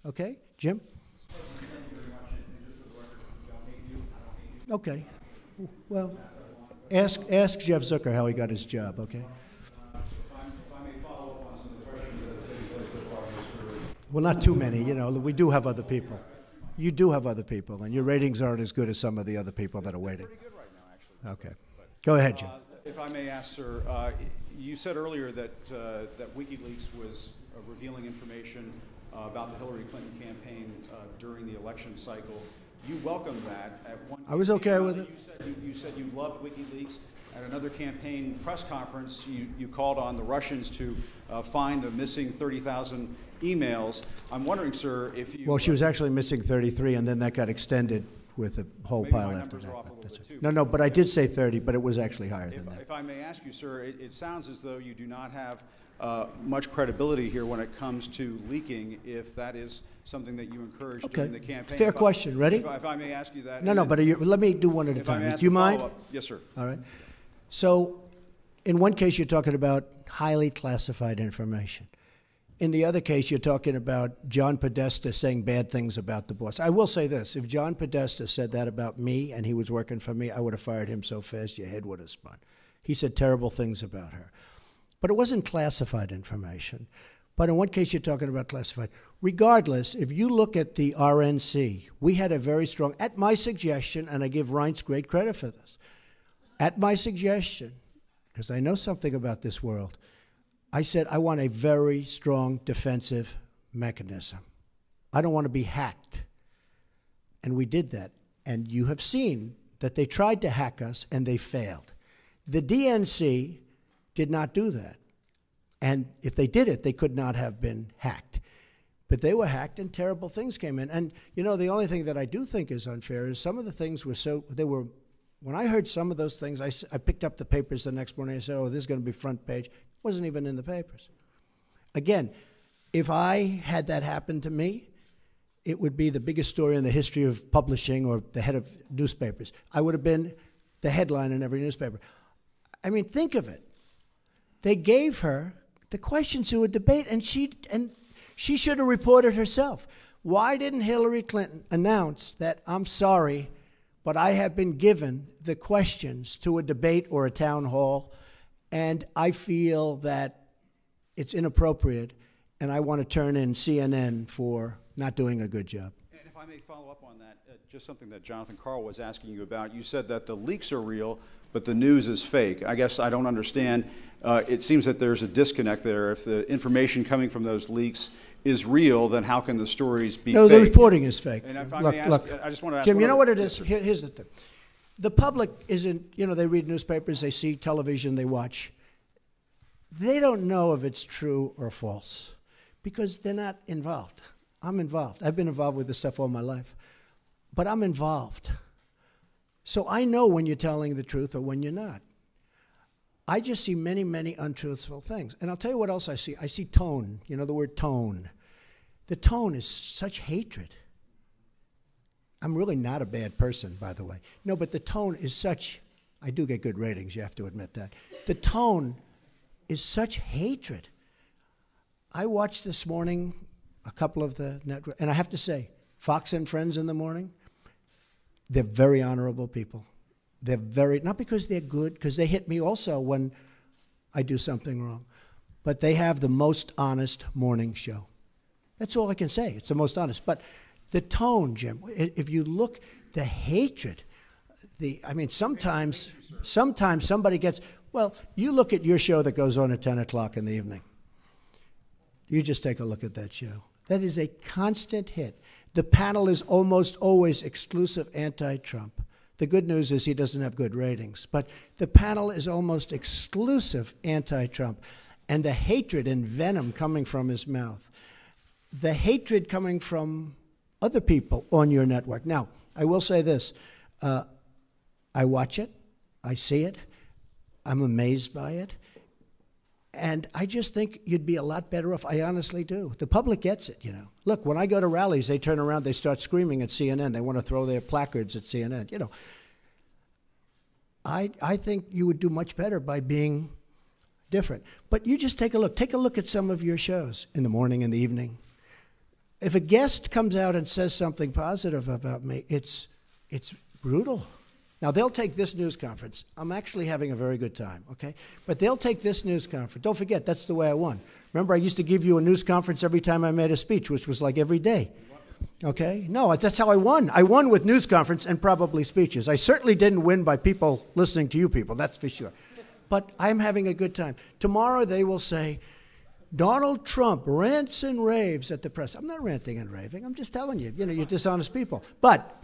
Okay, Jim? Okay. Well, ask Jeff Zucker how he got his job, okay? Well, not too many, you know, we do have other people. You do have other people, and your ratings aren't as good as some of the other people that are waiting. Pretty good right now, actually. Okay. Go ahead, Jim. If I may ask, sir, you said earlier that WikiLeaks was revealing information about the Hillary Clinton campaign during the election cycle. You welcomed that. At one I was okay with it. You said you loved WikiLeaks. At another campaign press conference, you called on the Russians to find the missing 30,000 emails. I'm wondering, sir, if you... Well, she was actually missing 33, and then that got extended with a whole pile after that. No, but I did say 30, but it was actually higher than that. If I may ask you, sir, it sounds as though you do not have much credibility here when it comes to leaking, if that is something that you encouraged during the campaign. Fair question. Ready? If I may ask you that. No, but let me do one at a time. Do you mind? Yes, sir. All right. So in one case, you're talking about highly classified information. In the other case, you're talking about John Podesta saying bad things about the boss. I will say this. If John Podesta said that about me and he was working for me, I would have fired him so fast your head would have spun. He said terrible things about her. But it wasn't classified information. But in one case, you're talking about classified. Regardless, if you look at the RNC, we had a very strong, at my suggestion, and I give Reince great credit for this, at my suggestion, because I know something about this world, I said I want a very strong defensive mechanism. I don't want to be hacked. And we did that. And you have seen that they tried to hack us and they failed. The DNC did not do that. And if they did it, they could not have been hacked. But they were hacked and terrible things came in. And, you know, the only thing that I do think is unfair is some of the things were when I heard some of those things, I picked up the papers the next morning and I said, oh, this is going to be front page. It wasn't even in the papers. Again, if I had that happen to me, it would be the biggest story in the history of publishing or the head of newspapers. I would have been the headline in every newspaper. I mean, think of it. They gave her the questions to a debate, and she should have reported herself. Why didn't Hillary Clinton announce that, I'm sorry, but I have been given the questions to a debate or a town hall, and I feel that it's inappropriate, and I want to turn in CNN for not doing a good job. And if I may follow up on that, just something that Jonathan Karl was asking you about. You said that the leaks are real, but the news is fake. I guess I don't understand. It seems that there's a disconnect there. If the information coming from those leaks is real, then how can the stories be fake? No, the reporting is fake. And if I may ask, I just want to ask Jim, you know what it is? Here's the thing. The public isn't, you know, they read newspapers, they see television, they watch. They don't know if it's true or false because they're not involved. I'm involved. I've been involved with this stuff all my life, but I'm involved. So I know when you're telling the truth or when you're not. I just see many, many untruthful things. And I'll tell you what else I see. I see tone. You know the word tone. The tone is such hatred. I'm really not a bad person, by the way. No, but the tone is such, I do get good ratings, you have to admit that. The tone is such hatred. I watched this morning a couple of the network, and I have to say, Fox and Friends in the morning, they're very honorable people. They're very, not because they're good, because they hit me also when I do something wrong, but they have the most honest morning show. That's all I can say. It's the most honest. But the tone, Jim, if you look, the hatred, I mean, sometimes somebody gets, well, you look at your show that goes on at 10 o'clock in the evening. You just take a look at that show. That is a constant hit. The panel is almost always exclusive anti-Trump. The good news is he doesn't have good ratings. But the panel is almost exclusive anti-Trump. And the hatred and venom coming from his mouth, the hatred coming from other people on your network. Now, I will say this. I watch it. I see it. I'm amazed by it. And I just think you'd be a lot better off. I honestly do. The public gets it, you know. Look, when I go to rallies, they turn around, they start screaming at CNN. They want to throw their placards at CNN, you know. I think you would do much better by being different. But you just take a look. Take a look at some of your shows in the morning and the evening. if a guest comes out and says something positive about me, it's brutal. Now, they'll take this news conference. I'm actually having a very good time, okay? But they'll take this news conference. Don't forget, that's the way I won. Remember, I used to give you a news conference every time I made a speech, which was like every day. Okay? No, that's how I won. I won with news conference and probably speeches. I certainly didn't win by people listening to you people, that's for sure. But I'm having a good time. Tomorrow they will say, Donald Trump rants and raves at the press. I'm not ranting and raving. I'm just telling you, you're dishonest people. But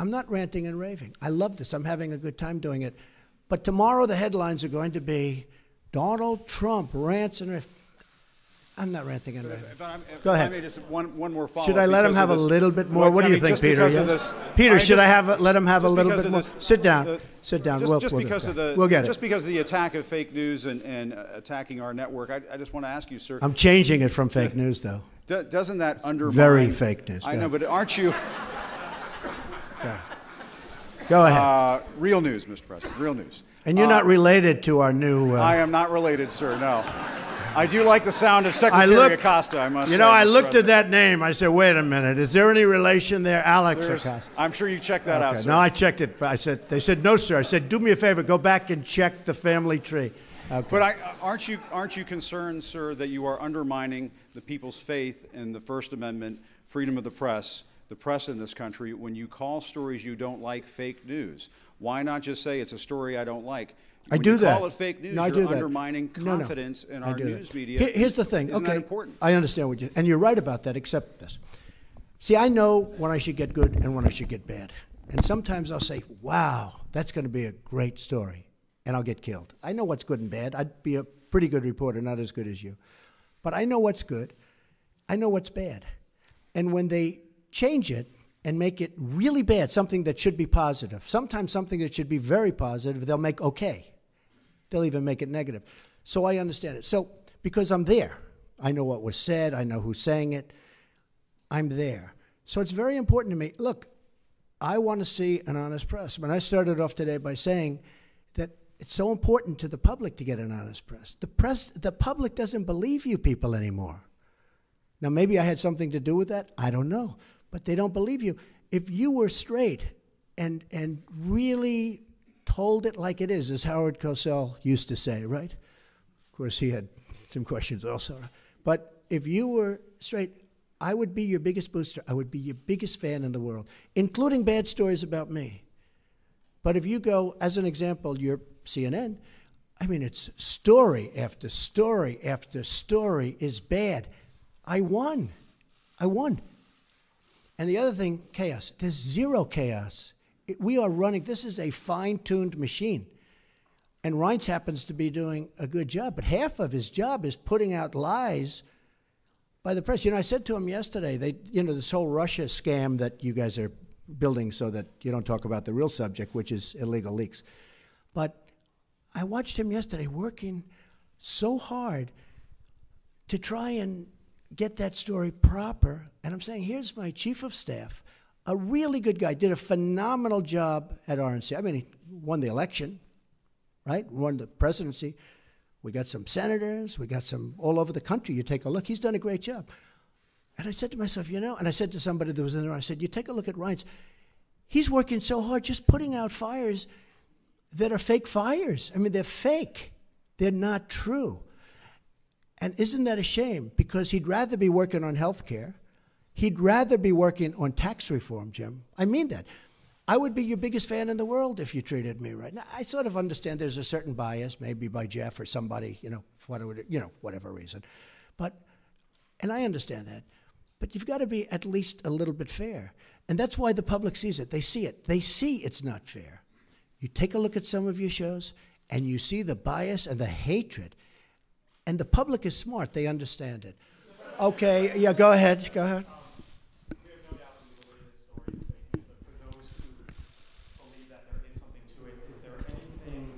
I'm not ranting and raving. I love this. I'm having a good time doing it. But tomorrow the headlines are going to be, Donald Trump rants and raves. I'm not ranting and raving. Go ahead. I may just one more follow-up. Should I let him have a little bit more? What do you think, Peter? Yes? Peter, should I let him have a little bit more? Sit down. Sit down. We'll get it. Just because of the attack of fake news and attacking our network, I just want to ask you, sir. I'm changing it from fake news, though. Doesn't that undermine? Very fake news. I know, but aren't you? Go ahead. Real news, Mr. President. Real news. And you're not related to our new... I am not related, sir, no. I do like the sound of Secretary Acosta, I must say. I looked at that name. I said, wait a minute. Is there any relation there? Alex Acosta. I'm sure you checked that out, sir. No, I checked it. They said, no, sir. I said, do me a favor. Go back and check the family tree. Okay. But aren't you concerned, sir, that you are undermining the people's faith in the First Amendment, freedom of the press in this country, when you call stories you don't like fake news? Why not just say it's a story I don't like? When I do you that. Call it fake news, no, you're undermining confidence in our news media. Here's the thing. Isn't okay, that important? I understand what you... And you're right about that, except this. See, I know when I should get good and when I should get bad. And sometimes I'll say, wow, that's going to be a great story. And I'll get killed. I know what's good and bad. I'd be a pretty good reporter, not as good as you. But I know what's good. I know what's bad. And when they change it and make it really bad, something that should be positive, sometimes something that should be very positive, they'll make okay. They'll even make it negative. So I understand it. So because I'm there, I know what was said, I know who's saying it, I'm there. So it's very important to me. Look, I want to see an honest press. When I started off today by saying that it's so important to the public to get an honest press. The public doesn't believe you people anymore. Now, maybe I had something to do with that. I don't know. But they don't believe you. If you were straight and really told it like it is, as Howard Cosell used to say, right? Of course, he had some questions also. But if you were straight, I would be your biggest booster. I would be your biggest fan in the world, including bad stories about me. But if you go, as an example, you're CNN, I mean, it's story after story after story is bad. I won. And the other thing, chaos. There's zero chaos. We are running, this is a fine-tuned machine. And Reince happens to be doing a good job, but half of his job is putting out lies by the press. I said to him yesterday, this whole Russia scam that you guys are building so that you don't talk about the real subject, which is illegal leaks. But I watched him yesterday working so hard to try and get that story proper. And I'm saying, here's my chief of staff, a really good guy, did a phenomenal job at RNC. I mean, he won the election, right? Won the presidency. We got some senators. We got some all over the country. You take a look. He's done a great job. And I said to myself, and I said to somebody that was in there, I said, you take a look at Reince. He's working so hard just putting out fires that are fake fires. I mean, they're fake. They're not true. And isn't that a shame? Because he'd rather be working on health care. He'd rather be working on tax reform, Jim. I mean that. I would be your biggest fan in the world if you treated me right. Now, I sort of understand there's a certain bias, maybe by Jeff or somebody, for whatever reason. And I understand that. But you've got to be at least a little bit fair. And that's why the public sees it. They see it. They see it's not fair. You take a look at some of your shows, and you see the bias and the hatred. And the public is smart. They understand it. Okay, yeah, go ahead. Go ahead. We have no doubt that you believe this story is fake news, but for those who believe that there is something to it, is there anything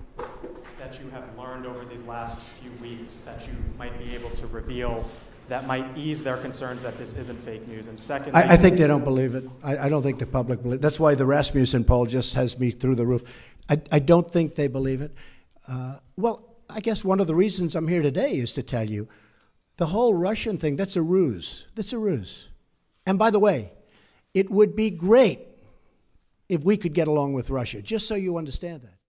that you have learned over these last few weeks that you might be able to reveal that might ease their concerns that this isn't fake news? And secondly, I think they don't believe it. I don't think the public believes it. That's why the Rasmussen poll just has me through the roof. I don't think they believe it. Well, I guess one of the reasons I'm here today is to tell you the whole Russian thing, that's a ruse. That's a ruse. And by the way, it would be great if we could get along with Russia, just so you understand that.